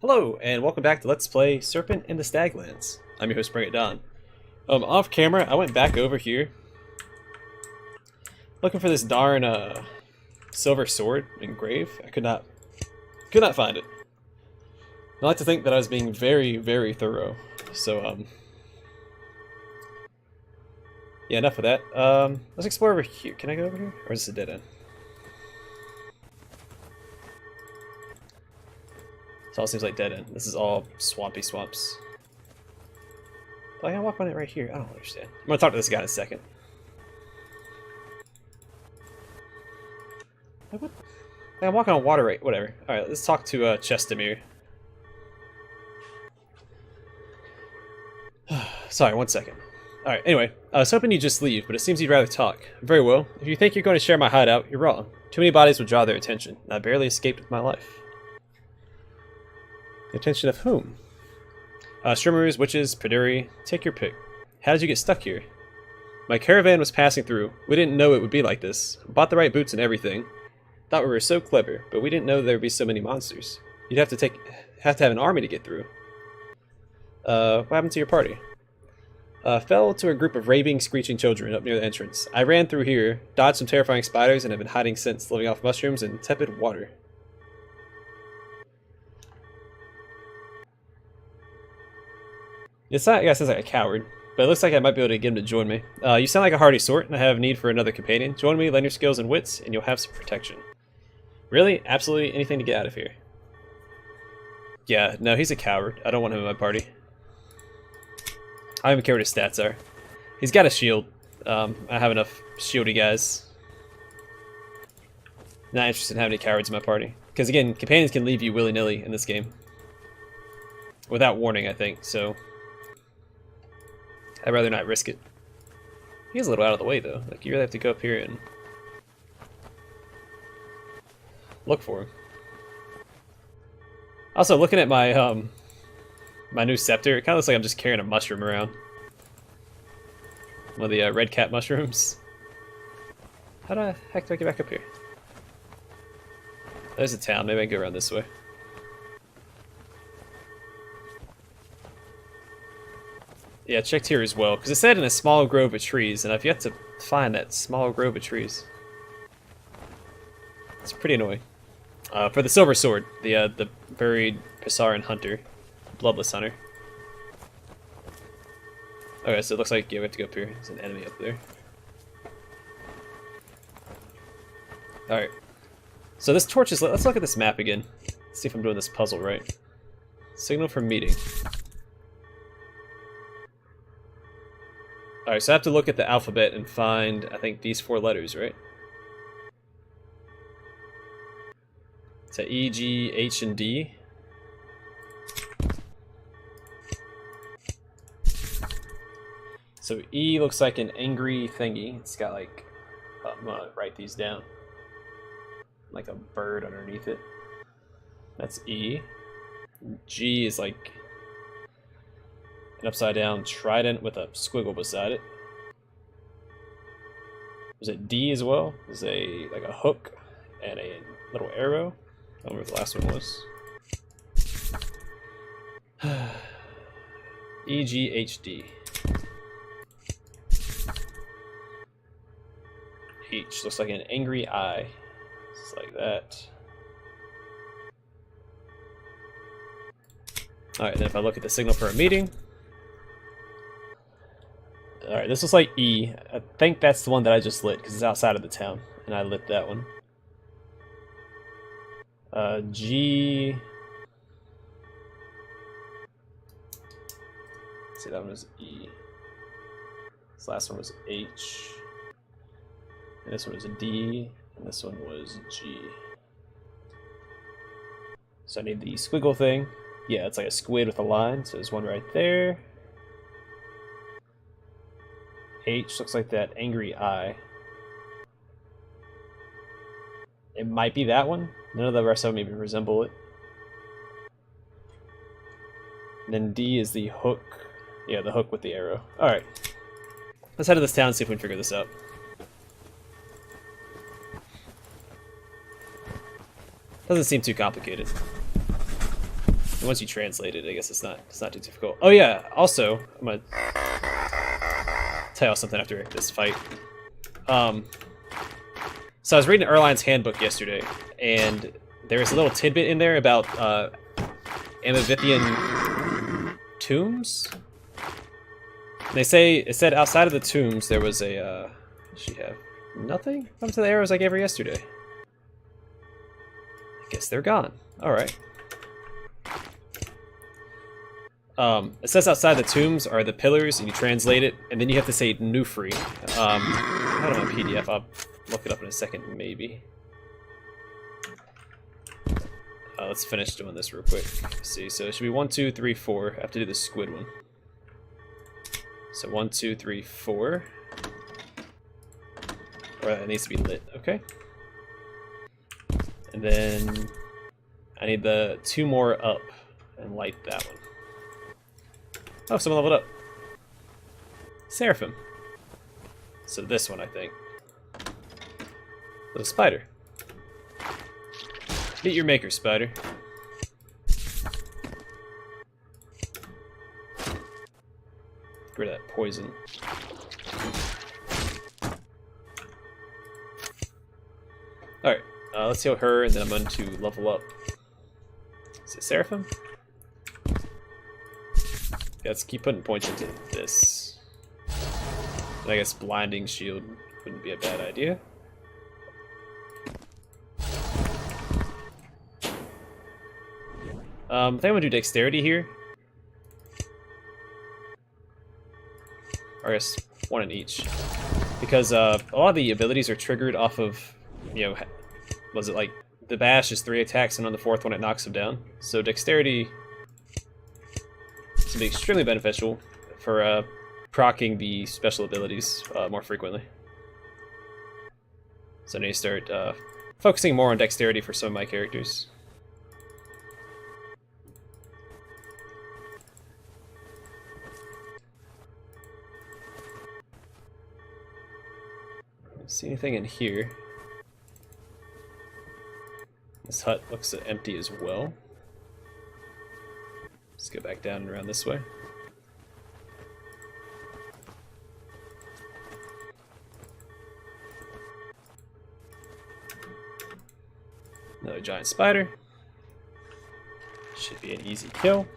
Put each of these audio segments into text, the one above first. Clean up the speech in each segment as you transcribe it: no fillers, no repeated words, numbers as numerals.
Hello, and welcome back to Let's Play Serpent in the Staglands. I'm your host, BringItDon. Off camera, I went back over here looking for this darn silver sword engraved. I could not find it. I like to think that I was being very, very thorough. So, yeah, enough of that. Let's explore over here. Can I go over here? Or is this a dead end? This all seems like dead end. This is all swampy swamps. But I gotta walk on it right here. I don't understand. I'm gonna talk to this guy in a second. Like, what? Like, I'm walking on water right. Whatever. Alright, let's talk to Chestamere. Sorry, 1 second. Alright, anyway. I was hoping you'd just leave, but it seems you'd rather talk. Very well. If you think you're going to share my hideout, you're wrong. Too many bodies would draw their attention, and I barely escaped with my life. The attention of whom? Shrimmeries, witches, Praduri, take your pick. How did you get stuck here? My caravan was passing through. We didn't know it would be like this. Bought the right boots and everything. Thought we were so clever, but we didn't know there would be so many monsters. You'd have to have an army to get through. What happened to your party? Fell to a group of raving, screeching children up near the entrance. I ran through here, dodged some terrifying spiders, and have been hiding since, living off mushrooms and tepid water. This guy sounds like a coward, but it looks like I might be able to get him to join me. You sound like a hardy sort, and I have need for another companion. Join me, lend your skills and wits, and you'll have some protection. Really? Absolutely anything to get out of here. Yeah, no, he's a coward. I don't want him in my party. I don't even care what his stats are. He's got a shield. I have enough shieldy guys. Not interested in having any cowards in my party. Because again, companions can leave you willy-nilly in this game. Without warning, I think, so... I'd rather not risk it. He's a little out of the way, though. Like, you really have to go up here and... look for him. Also, looking at my, my new scepter, it kind of looks like I'm just carrying a mushroom around. One of the red cat mushrooms. How the heck do I get back up here? There's a town. Maybe I can go around this way. Yeah, I checked here as well, because it said in a small grove of trees, and I've yet to find that small grove of trees. It's pretty annoying. For the silver sword, the buried Pisaran hunter, bloodless hunter. Okay, so it looks like, yeah, we have to go up here. There's an enemy up there. Alright. So this torch is... Let's look at this map again. Let's see if I'm doing this puzzle right. Signal for meeting. Alright, so I have to look at the alphabet and find, I think, these 4 letters, right? It's a E, G, H, and D. So E looks like an angry thingy. It's got like, I'm gonna write these down. Like a bird underneath it. That's E. G is like an upside down trident with a squiggle beside it. Was it D as well? There's like a hook and a little arrow. I don't remember what the last one was. E, G, H, D. H looks like an angry eye. Just like that. Alright, then if I look at the signal for a meeting. Alright, this looks like E. I think that's the one that I just lit, because it's outside of the town. And I lit that one. G... Let's see, that one was E. This last one was H. And this one was a D. And this one was G. So I need the squiggle thing. Yeah, it's like a squid with a line, so there's one right there. H looks like that angry eye. It might be that one. None of the rest of them even resemble it. And then D is the hook. Yeah, the hook with the arrow. Alright. Let's head to this town and see if we can figure this out. Doesn't seem too complicated. once you translate it, I guess it's not too difficult. Oh yeah, also, I'm gonna tell you something after this fight. So I was reading Erline's handbook yesterday, and there was a little tidbit in there about Amavithian tombs. And it said outside of the tombs there was a what does she have? Nothing? What happened to the arrows I gave her yesterday? I guess they're gone. Alright. It says outside the tombs are the pillars, and you translate it, and then you have to say Nufri. I don't know PDF, I'll look it up in a second, maybe. Let's finish doing this real quick. Let's see, so it should be 1, 2, 3, 4. I have to do the squid one. So 1, 2, 3, 4. Or it needs to be lit, okay. And then I need the 2 more up and light that one. Oh, someone leveled up. Seraphim. So this one, I think. Little spider. Meet your maker, spider. Get rid of that poison. Alright, let's heal her, and then I'm going to level up. Is it Seraphim? Yeah, let's keep putting points into this. And I guess blinding shield wouldn't be a bad idea. I think I'm gonna do dexterity here. Or I guess 1 in each. Because a lot of the abilities are triggered off of, you know, was it like the bash is 3 attacks and on the 4th one it knocks them down. So dexterity can be extremely beneficial for proccing the special abilities more frequently. So I need to start focusing more on dexterity for some of my characters. See anything in here? This hut looks empty as well. Let's go back down and around this way. Another giant spider. Should be an easy kill.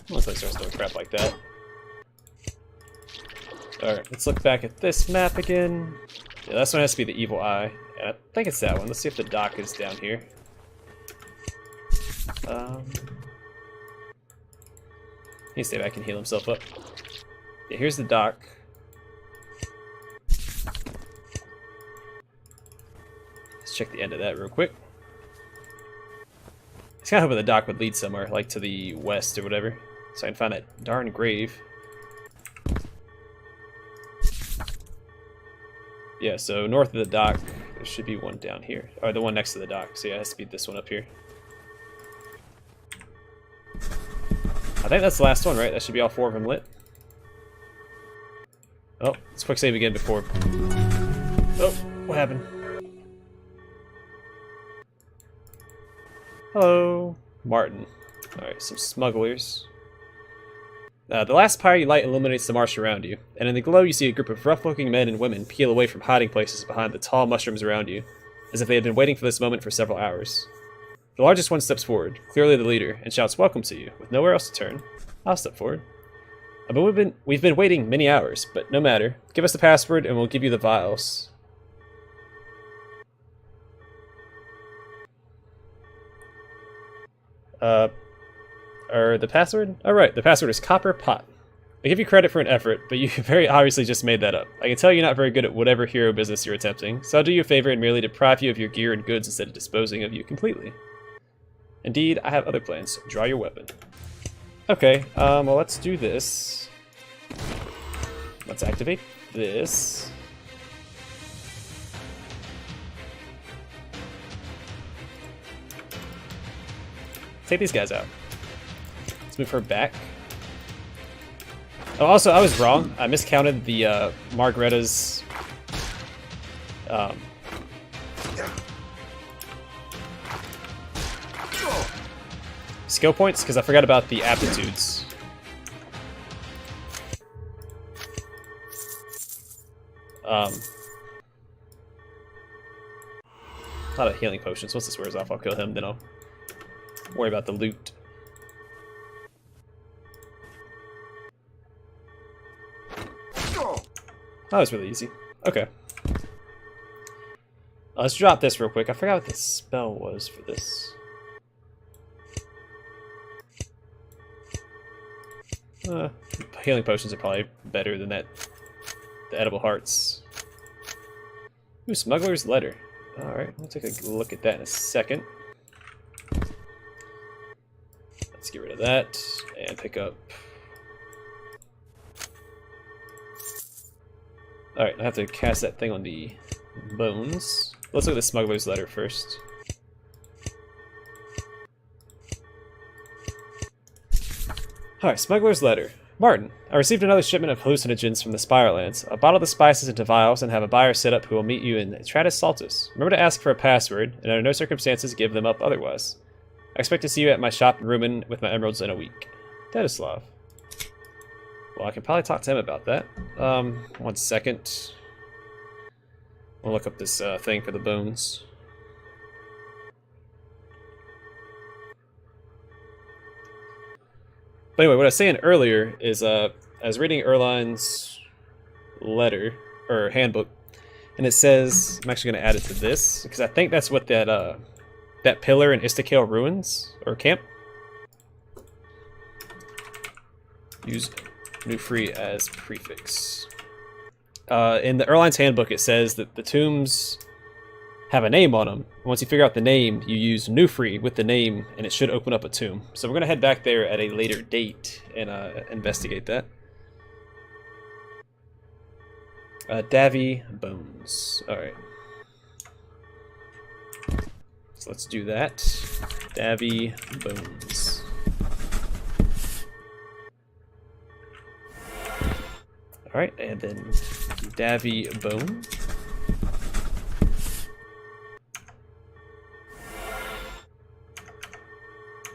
Unless I start doing crap like that. Alright, let's look back at this map again. Yeah, this one has to be the evil eye. And I think it's that one. Let's see if the dock is down here. He can stay back and heal himself up. Yeah, here's the dock. Let's check the end of that real quick. I was kind of hoping the dock would lead somewhere, like to the west or whatever, so I can find that darn grave. Yeah, so north of the dock, there should be one down here. Or the one next to the dock, so yeah, it has to be this one up here. I think that's the last one, right? That should be all 4 of them lit. Oh, let's quick save again before... Oh, what happened? Hello, Martin. Alright, some smugglers. The last pyre light illuminates the marsh around you, and in the glow you see a group of rough-looking men and women peel away from hiding places behind the tall mushrooms around you, as if they had been waiting for this moment for several hours. The largest one steps forward, clearly the leader, and shouts welcome to you, with nowhere else to turn. I'll step forward. But we've been waiting many hours, but no matter. Give us the password and we'll give you the vials. Or the password? Oh right, the password is Copper Pot. I give you credit for an effort, but you very obviously just made that up. I can tell you're not very good at whatever hero business you're attempting, so I'll do you a favor and merely deprive you of your gear and goods instead of disposing of you completely. Indeed, I have other plans. Draw your weapon. Okay, well let's do this. Let's activate this. Take these guys out. Let's move her back. Oh, also, I was wrong. I miscounted the Margaretta's skill points because I forgot about the aptitudes. A lot of healing potions. Once this wears off, I'll kill him, then I'll worry about the loot. That was really easy. Okay. Let's drop this real quick. I forgot what the spell was for this. Healing potions are probably better than that. The edible hearts. Ooh, smuggler's letter. Alright, we'll take a look at that in a second. Let's get rid of that and pick up. Alright, I have to cast that thing on the bones. Let's look at the smuggler's letter first. Alright, smuggler's letter. Martin, I received another shipment of hallucinogens from the Spirelands. I'll bottle the spices into vials and have a buyer set up who will meet you in Tratis Saltis. Remember to ask for a password, and under no circumstances give them up otherwise. I expect to see you at my shop in Rumen with my emeralds in a week. Dedislav. Well, I can probably talk to him about that. 1 second. I'll look up this thing for the bones. But anyway, what I was saying earlier is I was reading Erline's letter, or handbook, and it says, I'm actually going to add it to this, because I think that's what that pillar in Istakale ruins, or camp. Use Nufri as prefix. In the Erline's handbook, it says that the tombs have a name on them. Once you figure out the name, you use Nufri with the name, and it should open up a tomb. So we're going to head back there at a later date and investigate that. Davy Bones. Alright. So let's do that. Davy Bones. Alright, and then Davy Bone.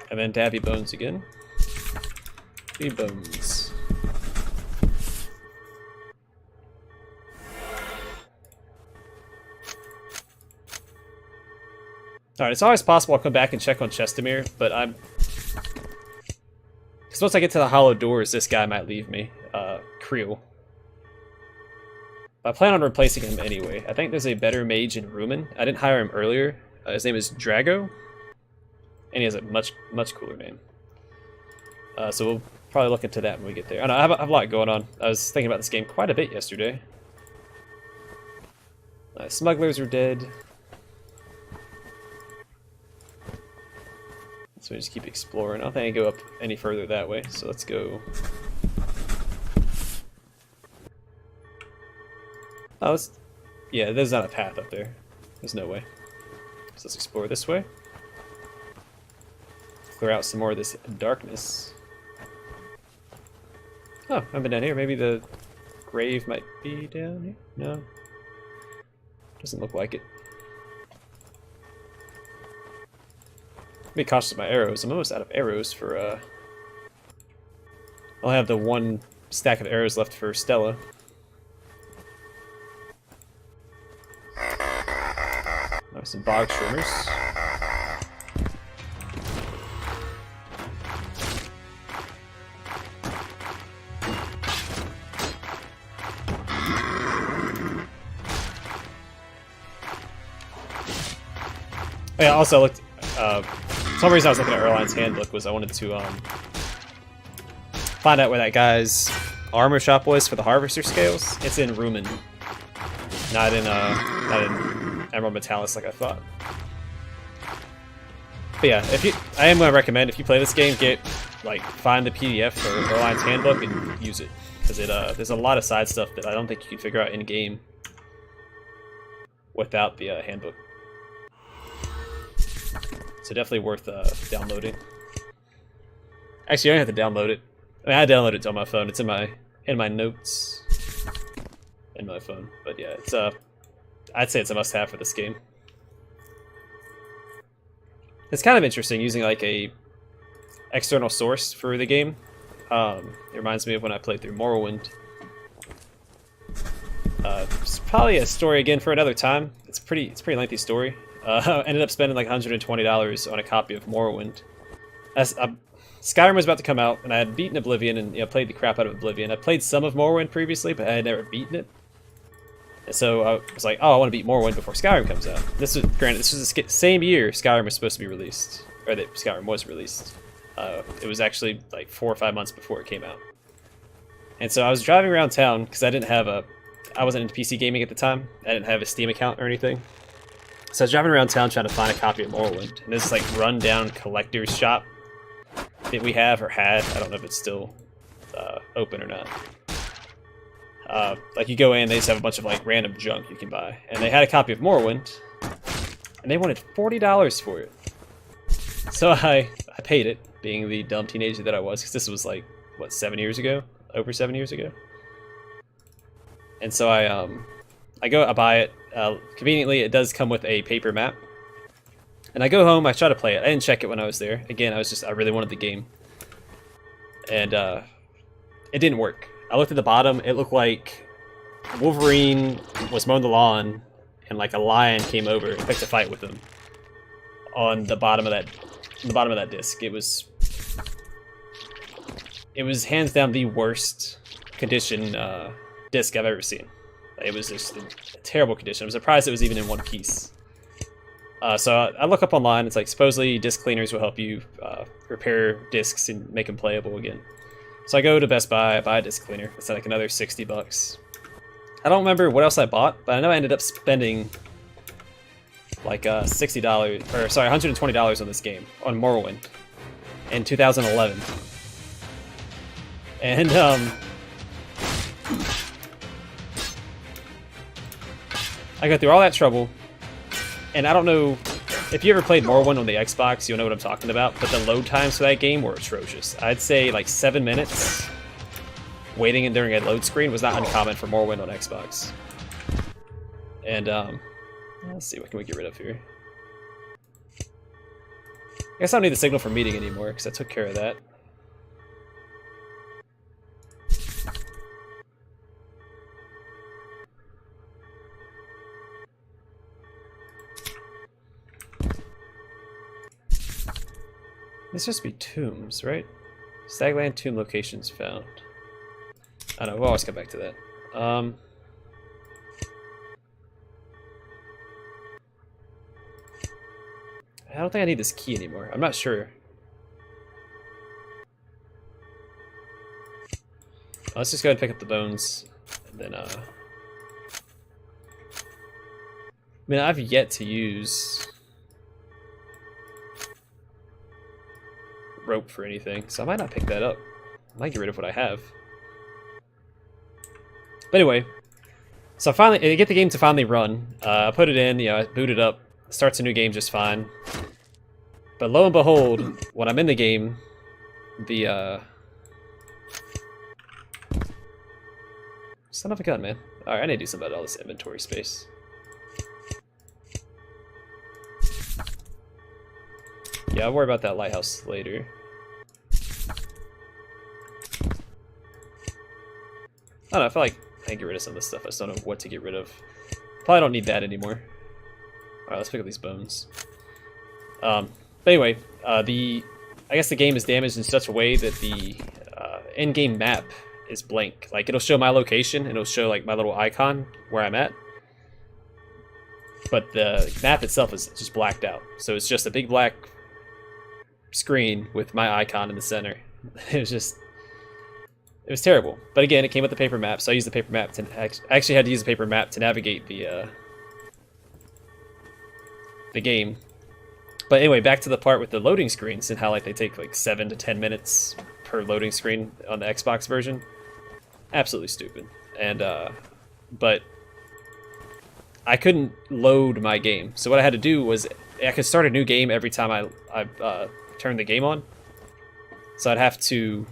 And then Davy Bones again. Davy Bones. Alright, it's always possible I'll come back and check on Chestamir, but I'm... Because once I get to the hollow doors, this guy might leave me. Creel. I plan on replacing him anyway. I think there's a better mage in Rumen. I didn't hire him earlier. His name is Drago. And he has a much cooler name. So we'll probably look into that when we get there. I know, I have a lot going on. I was thinking about this game quite a bit yesterday. Smugglers are dead. So we just keep exploring. I don't think I can go up any further that way, so let's go. Oh, yeah, there's not a path up there. There's no way. So let's explore this way. Clear out some more of this darkness. Oh, I've been down here. Maybe the grave might be down here? No. Doesn't look like it. Be cautious of my arrows. I'm almost out of arrows for, I'll have the one stack of arrows left for Stella. Oh, some bog shrimmers. Oh, yeah, also I looked, some reason I was looking at Erline's handbook was I wanted to find out where that guy's armor shop was for the harvester scales. It's in Rumen, not in Emerald Metalis like I thought. But yeah, I am going to recommend if you play this game, find the PDF for Erline's handbook and use it, because there's a lot of side stuff that I don't think you can figure out in game without the handbook. So definitely worth downloading. Actually, I don't have to download it. I mean, I downloaded it on my phone. It's in my notes in my phone. But yeah, it's I'd say it's a must-have for this game. It's kind of interesting using like a external source for the game. It reminds me of when I played through Morrowind. It's probably a story again for another time. It's a pretty lengthy story. I ended up spending like $120 on a copy of Morrowind. Skyrim was about to come out, and I had beaten Oblivion and played the crap out of Oblivion. I played some of Morrowind previously, but I had never beaten it. And so I was like, oh, I want to beat Morrowind before Skyrim comes out. This was the same year Skyrim was supposed to be released, or that Skyrim was released. It was actually like 4 or 5 months before it came out. And so I was driving around town because I wasn't into PC gaming at the time. I didn't have a Steam account or anything. So I was driving around town trying to find a copy of Morrowind. And this like run-down collector's shop that we have or had. I don't know if it's still open or not. Like you go in, they just have a bunch of like random junk you can buy. And they had a copy of Morrowind. And they wanted $40 for it. So I paid it, being the dumb teenager that I was. Because this was like, what, 7 years ago? Over 7 years ago? And so I buy it. Conveniently, it does come with a paper map. And I go home, I try to play it. I didn't check it when I was there. Again, I really wanted the game. And it didn't work. I looked at the bottom, it looked like Wolverine was mowing the lawn and like a lion came over and picked a fight with him on the bottom of that disc. It was hands down the worst condition disc I've ever seen. It was just a terrible condition. I'm surprised it was even in one piece. So I look up online. It's like supposedly disc cleaners will help you repair discs and make them playable again. So I go to Best Buy, I buy a disc cleaner. It's like another $60. I don't remember what else I bought, but I know I ended up spending like $120 on this game, on Morrowind, in 2011. And I go through all that trouble, and I don't know if you ever played Morrowind on the Xbox, you'll know what I'm talking about, but the load times for that game were atrocious. I'd say like 7 minutes waiting during a load screen was not uncommon for Morrowind on Xbox. And let's see, what can we get rid of here? I guess I don't need the signal for meeting anymore because I took care of that. This just be tombs, right? Stagland tomb locations found. I don't know, we'll always come back to that. I don't think I need this key anymore. I'm not sure. Let's just go ahead and pick up the bones. And then, I mean, I've yet to use rope for anything, so I might not pick that up. I might get rid of what I have. But anyway, so I get the game to finally run. I put it in, I boot it up, starts a new game just fine. But lo and behold, when I'm in the game, the son of a gun, man. Alright, I need to do something about all this inventory space. Yeah, I'll worry about that lighthouse later. I don't know, I feel like I can get rid of some of this stuff. I just don't know what to get rid of. Probably don't need that anymore. Alright, let's pick up these bones. But anyway, I guess the game is damaged in such a way that the in-game map is blank. Like, it'll show my location, and it'll show like my little icon where I'm at. But the map itself is just blacked out. So it's just a big black screen with my icon in the center. It was terrible. But again, it came with the paper map, so I used the paper map to I actually had to use the paper map to navigate the game. But anyway, back to the part with the loading screens and how like they take like 7 to 10 minutes per loading screen on the Xbox version. Absolutely stupid. And but I couldn't load my game. So what I had to do was I could start a new game every time I turned the game on. So I'd have to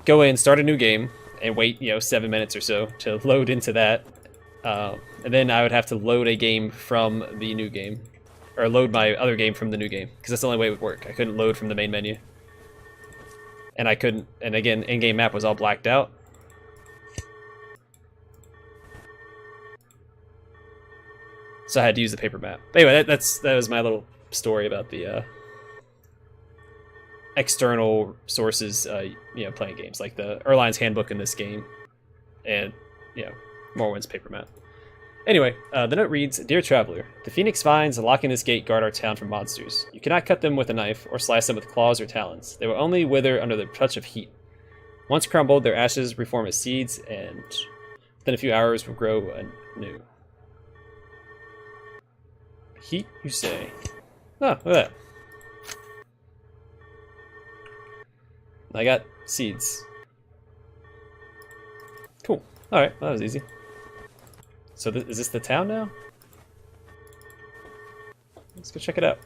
go in, start a new game, and wait, 7 minutes or so to load into that. And then I would have to load a game from the new game. or load my other game from the new game, because that's the only way it would work. I couldn't load from the main menu. And I couldn't, and again, in-game map was all blacked out. So I had to use the paper map. But anyway, that was my little story about the external sources, playing games, like the Erline's Handbook in this game, and, Morwind's paper map. Anyway, the note reads, Dear Traveler, the Phoenix vines locking this gate guard our town from monsters. You cannot cut them with a knife or slice them with claws or talons. They will only wither under the touch of heat. Once crumbled, their ashes reform as seeds, and within a few hours will grow anew. Heat, you say? Oh, look at that. I got seeds. Cool. Alright, well, that was easy. So is this the town now? Let's go check it out.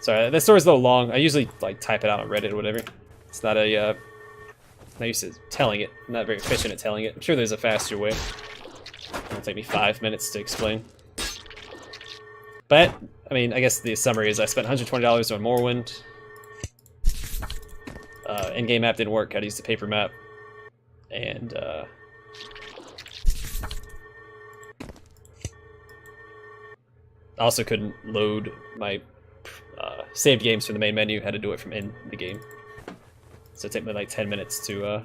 Sorry, this story's a little long. I usually like type it out on Reddit or whatever. It's not a not used to telling it. I'm not very efficient at telling it. I'm sure there's a faster way. It'll take me 5 minutes to explain. But I mean, I guess the summary is I spent $120 on Morrowind. In-game map didn't work. I had to use the paper map, and I also couldn't load my saved games from the main menu. Had to do it from in the game, so it took me like 10 minutes to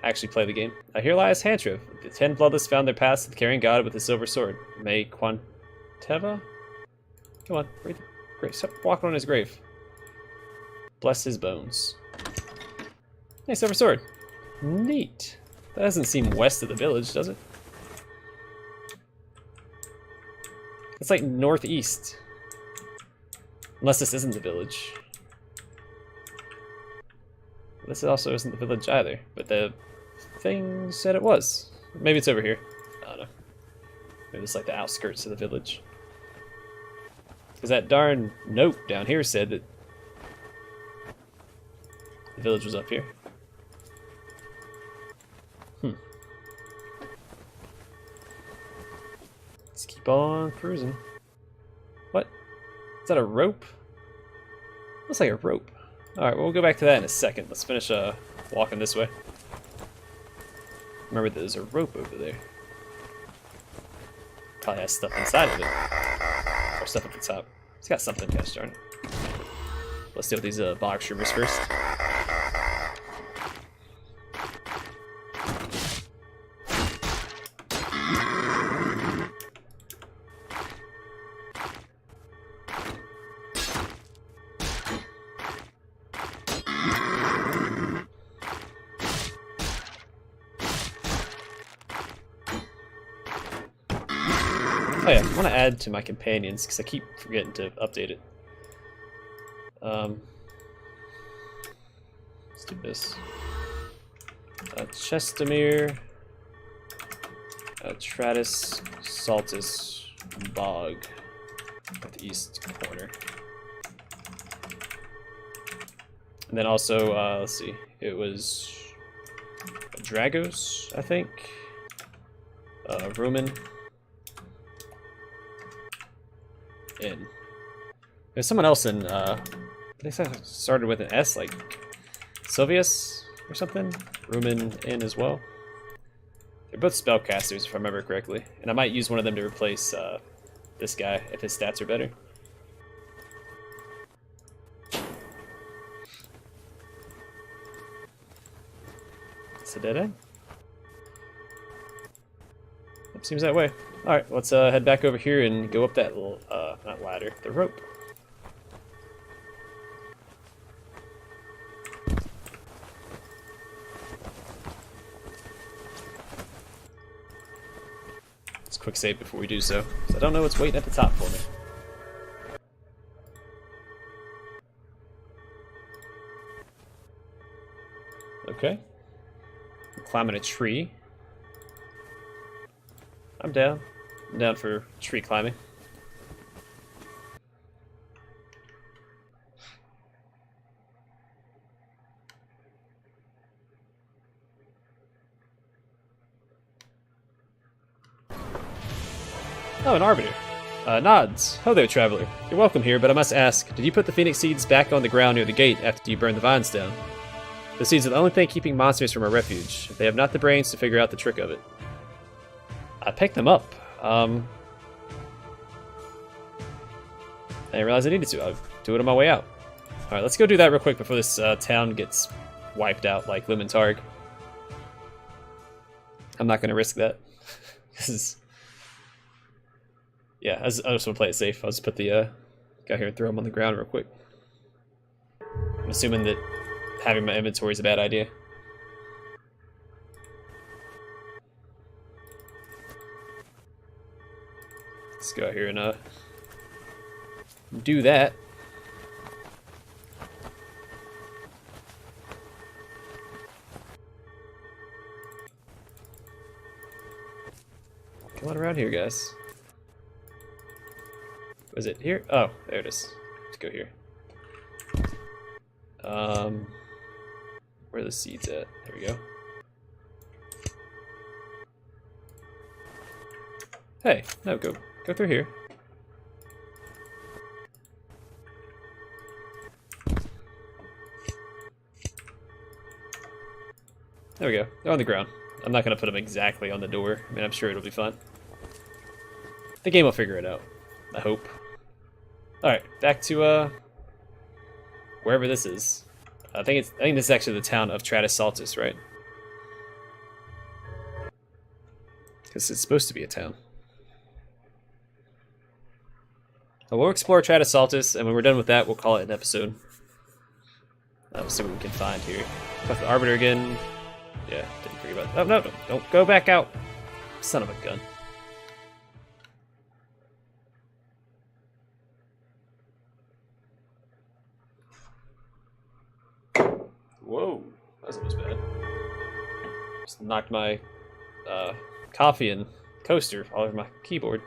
actually play the game. Here lies Hantrov. The 10 bloodless found their paths to the carrying god with a silver sword. May Quanteva? Come on, read the grave. Stop walking on his grave. Bless his bones. Hey, silver sword. Neat. That doesn't seem west of the village, does it? It's like northeast. Unless this isn't the village. This also isn't the village either, but the thing said it was. Maybe it's over here. I don't know. Maybe it's like the outskirts of the village. Because that darn note down here said that the village was up here. Let's keep on cruising. What? Is that a rope? Looks like a rope. Alright, well, we'll go back to that in a second. Let's finish walking this way. Remember, there's a rope over there. Probably has stuff inside of it. Or stuff at the top. It's got something, gosh darn it. Let's deal with these bog shrimmers first. Oh yeah, I want to add to my companions because I keep forgetting to update it. Let's do this. Chestamere, Tratis Saltis Bog at the east corner. And then also, let's see, it was Dragos, I think. Rumen. In. There's someone else in, I think I started with an S, like Sylvius or something. Rumen in as well. They're both spellcasters, if I remember correctly. And I might use one of them to replace this guy if his stats are better. It's a dead end. Yep, seems that way. Alright, let's head back over here and go up that little, not ladder, the rope. Let's quick save before we do so, because I don't know what's waiting at the top for me. Okay. I'm climbing a tree. I'm down. I'm down for tree climbing. Oh, an arbiter. Nods. Ho there, traveler. You're welcome here, but I must ask, did you put the phoenix seeds back on the ground near the gate after you burned the vines down? The seeds are the only thing keeping monsters from our refuge. They have not the brains to figure out the trick of it. I picked them up. I didn't realize I needed to. I'll do it on my way out. Alright, let's go do that real quick before this town gets wiped out like Lumentarg. I'm not going to risk that. This is... Yeah, I just want to play it safe. I'll just put the guy here and throw him on the ground real quick. I'm assuming that having my inventory is a bad idea. Let's go out here and do that. Come on around here, guys. Was it here? Oh, there it is. Let's go here. Where are the seeds at? There we go. Hey, no, go through here. There we go. They're on the ground. I'm not gonna put them exactly on the door. I mean, I'm sure it'll be fun. The game will figure it out. I hope. Alright, back to wherever this is. I think this is actually the town of Tratis Saltis, right? Because it's supposed to be a town. Well, we'll explore Tratis Saltis, and when we're done with that, we'll call it an episode. We'll see what we can find here. Talk to the Arbiter again. Yeah, didn't forget about that. Oh, no, don't go back out. Son of a gun. Whoa, that was almost bad. Just knocked my coffee and coaster all over my keyboard.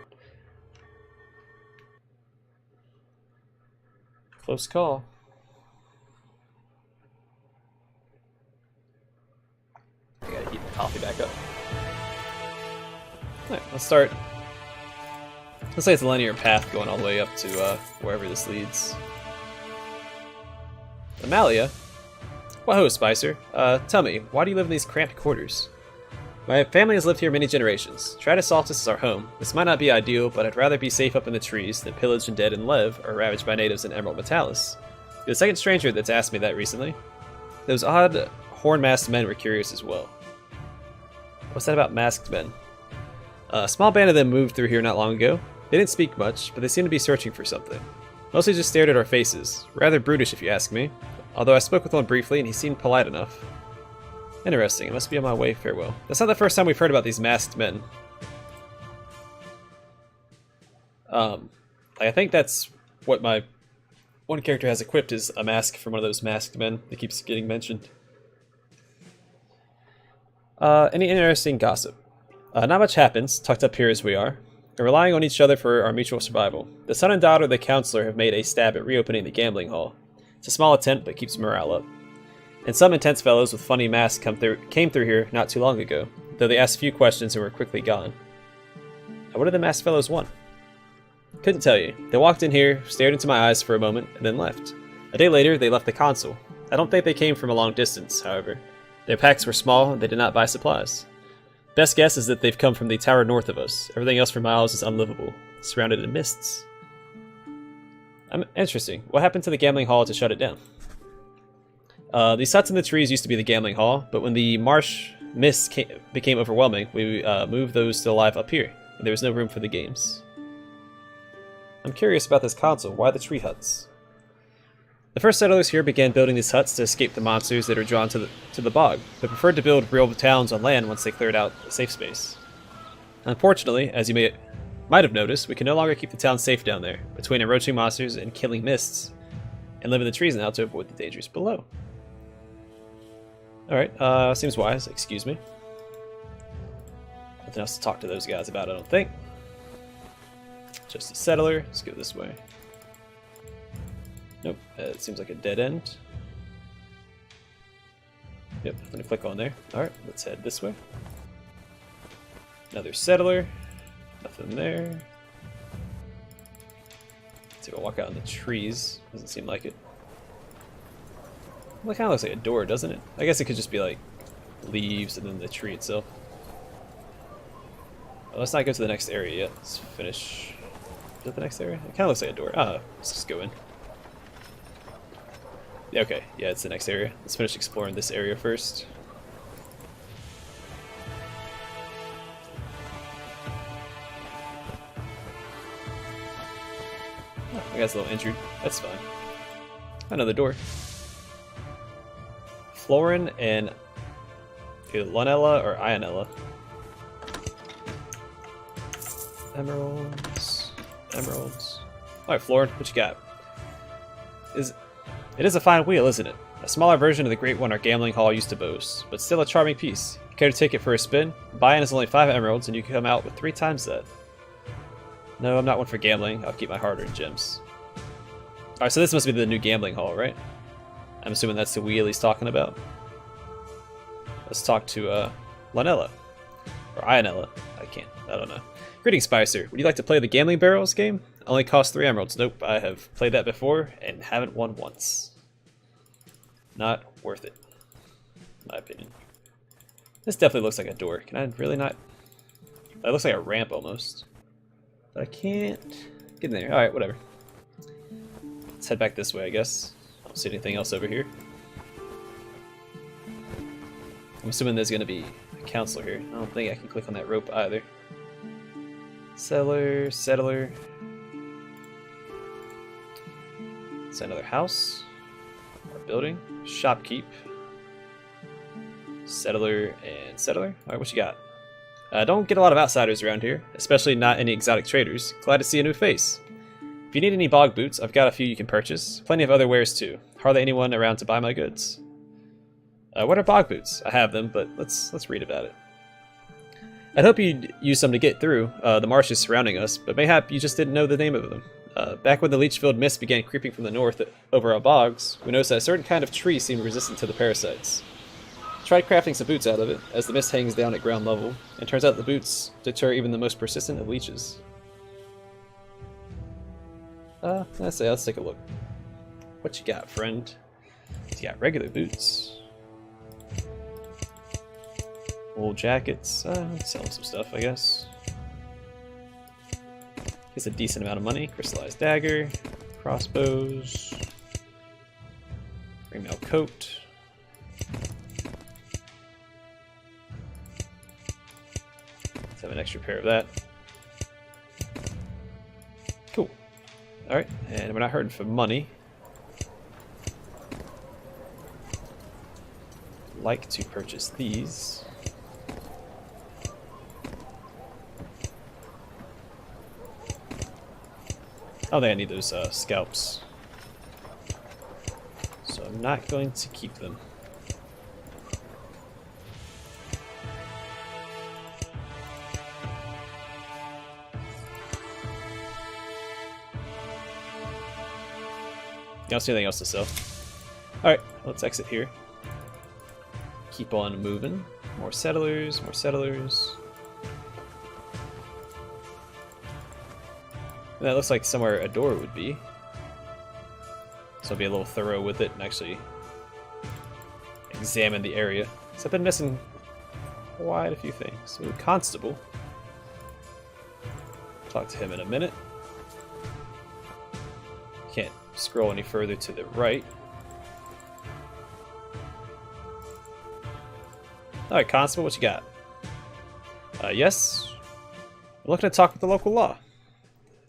Close call. I gotta heat the coffee back up. Alright, let's start. Looks like it's a linear path going all the way up to wherever this leads. Amalia? Well, ho, Spicer. Tell me, why do you live in these cramped quarters? My family has lived here many generations. Tratis Saltis is our home. This might not be ideal, but I'd rather be safe up in the trees than pillaged and dead in Lev or ravaged by natives in Emerald Metalis. You're the second stranger that's asked me that recently. Those odd horn-masked men were curious as well. What's that about masked men? A small band of them moved through here not long ago. They didn't speak much, but they seemed to be searching for something. Mostly just stared at our faces. Rather brutish if you ask me. Although I spoke with one briefly and he seemed polite enough. Interesting, I must be on my way, farewell. That's not the first time we've heard about these masked men. I think that's what my one character has equipped, is a mask from one of those masked men that keeps getting mentioned. Any interesting gossip? Not much happens, tucked up here as we are. We're relying on each other for our mutual survival. The son and daughter of the counselor have made a stab at reopening the gambling hall. It's a small attempt, but keeps morale up. And some intense fellows with funny masks came through here not too long ago, though they asked a few questions and were quickly gone. Now, what did the masked fellows want? Couldn't tell you. They walked in here, stared into my eyes for a moment, and then left. A day later, they left the console. I don't think they came from a long distance, however. Their packs were small, and they did not buy supplies. Best guess is that they've come from the tower north of us. Everything else for miles is unlivable, surrounded in mists. Interesting. What happened to the gambling hall to shut it down? These huts in the trees used to be the gambling hall, but when the marsh mists became overwhelming, we moved those still alive up here, and there was no room for the games. I'm curious about this console. Why the tree huts? The first settlers here began building these huts to escape the monsters that are drawn to the bog, but preferred to build real towns on land once they cleared out a safe space. Unfortunately, as you might have noticed, we can no longer keep the town safe down there, between encroaching monsters and killing mists, and live in the trees now to avoid the dangers below. Alright, seems wise, excuse me. Nothing else to talk to those guys about, I don't think. Just a settler, let's go this way. Nope, it seems like a dead end. Yep, I'm gonna click on there. Alright, let's head this way. Another settler. Nothing there. See if I walk out in the trees. Doesn't seem like it. Well, it kind of looks like a door, doesn't it? I guess it could just be like leaves and then the tree itself. Well, let's not go to the next area yet. Let's finish. Is that the next area? It kind of looks like a door. Ah, let's just go in. Yeah, okay. Yeah, it's the next area. Let's finish exploring this area first. Oh, I got a little injured. That's fine. Another door. Florin and either Lunella or Ionella. Emeralds. Emeralds. Alright, Florin, what you got? It is a fine wheel, isn't it? A smaller version of the great one our gambling hall used to boast, but still a charming piece. Care to take it for a spin? Buy-in is only 5 emeralds, and you can come out with 3 times that. No, I'm not one for gambling. I'll keep my hard-earned gems. Alright, so this must be the new gambling hall, right? I'm assuming that's the wheel he's talking about. Let's talk to Lunella. Or Ionella. I don't know. Greetings, Spicer. Would you like to play the Gambling Barrels game? Only costs 3 emeralds. Nope, I have played that before and haven't won once. Not worth it, in my opinion. This definitely looks like a door. Can I really not? That looks like a ramp almost. But I can't get in there. Alright, whatever. Let's head back this way, I guess. I don't see anything else over here. I'm assuming there's going to be a counselor here. I don't think I can click on that rope either. Settler, settler. It's another house. Or building. Shopkeep. Settler and settler. Alright, what you got? Don't get a lot of outsiders around here, especially not any exotic traders. Glad to see a new face. If you need any bog boots, I've got a few you can purchase. Plenty of other wares too. Hardly anyone around to buy my goods. What are bog boots? I have them, but let's read about it. I'd hope you'd use some to get through the marshes surrounding us, but mayhap you just didn't know the name of them. Back when the leech-filled mist began creeping from the north over our bogs, we noticed that a certain kind of tree seemed resistant to the parasites. Tried crafting some boots out of it, as the mist hangs down at ground level, and turns out the boots deter even the most persistent of leeches. Let's take a look. What you got, friend? You got regular boots. Wool jackets. Selling some stuff, I guess. Gets a decent amount of money. Crystallized dagger. Crossbows. Ringmail coat. Let's have an extra pair of that. Cool. Alright, and we're not hurting for money. Like to purchase these. Oh, I need those scalps. So I'm not going to keep them. I don't see anything else to sell. Alright, let's exit here. Keep on moving. More settlers, more settlers. That looks like somewhere a door would be. So I'll be a little thorough with it and actually examine the area. So I've been missing quite a few things. Ooh, constable. Talk to him in a minute. Can't scroll any further to the right. Alright, constable, what you got? Yes? I'm looking to talk with the local law.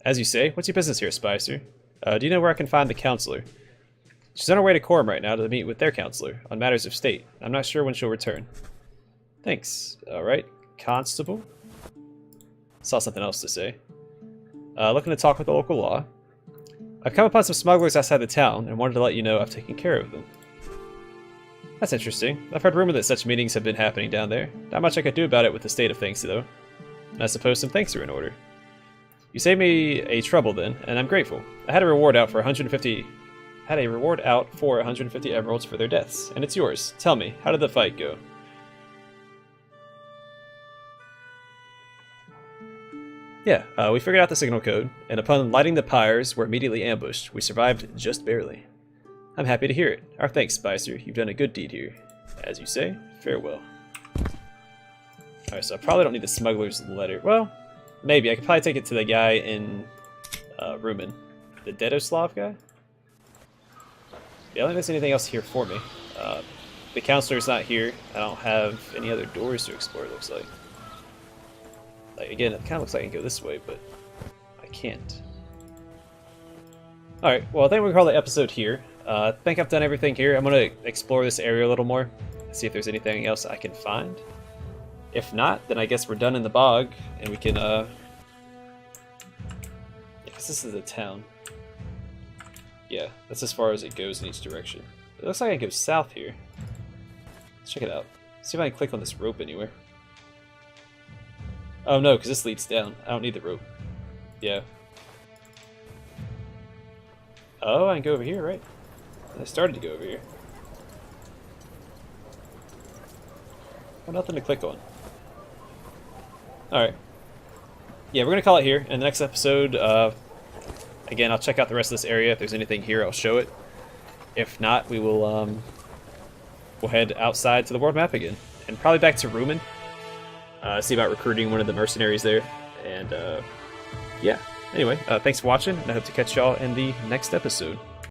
As you say, what's your business here, Spicer? Do you know where I can find the counselor? She's on her way to Coram right now to meet with their counselor on matters of state. I'm not sure when she'll return. Thanks. Alright, constable. Saw something else to say. Looking to talk with the local law. I've come upon some smugglers outside the town and wanted to let you know I've taken care of them. That's interesting. I've heard rumor that such meetings have been happening down there. Not much I could do about it with the state of things, though. And I suppose some thanks are in order. You saved me a trouble then, and I'm grateful. I had a reward out for 150 emeralds for their deaths, and it's yours. Tell me, how did the fight go? Yeah, we figured out the signal code, and upon lighting the pyres, were immediately ambushed. We survived just barely. I'm happy to hear it. Our thanks, Spicer. You've done a good deed here. As you say, farewell. Alright, so I probably don't need the smuggler's letter. Well, maybe. I could probably take it to the guy in Rumen. The Dedoslav guy? Yeah, I don't think there's anything else here for me. The counselor's not here. I don't have any other doors to explore, it looks like. Like, again, it kind of looks like I can go this way, but I can't. Alright, well, I think we'll call the episode here. I think I've done everything here. I'm going to explore this area a little more, see if there's anything else I can find. If not, then I guess we're done in the bog, and we can, yeah, because this is a town. Yeah, that's as far as it goes in each direction. It looks like I can go south here. Let's check it out. See if I can click on this rope anywhere. Oh no, because this leads down. I don't need the rope. Yeah. Oh, I can go over here, right? I started to go over here. Oh, nothing to click on. Alright. Yeah, we're going to call it here. In the next episode, again, I'll check out the rest of this area. If there's anything here, I'll show it. If not, we will we'll head outside to the world map again. And probably back to Rumen. See about recruiting one of the mercenaries there. And, yeah. Anyway, thanks for watching, and I hope to catch y'all in the next episode.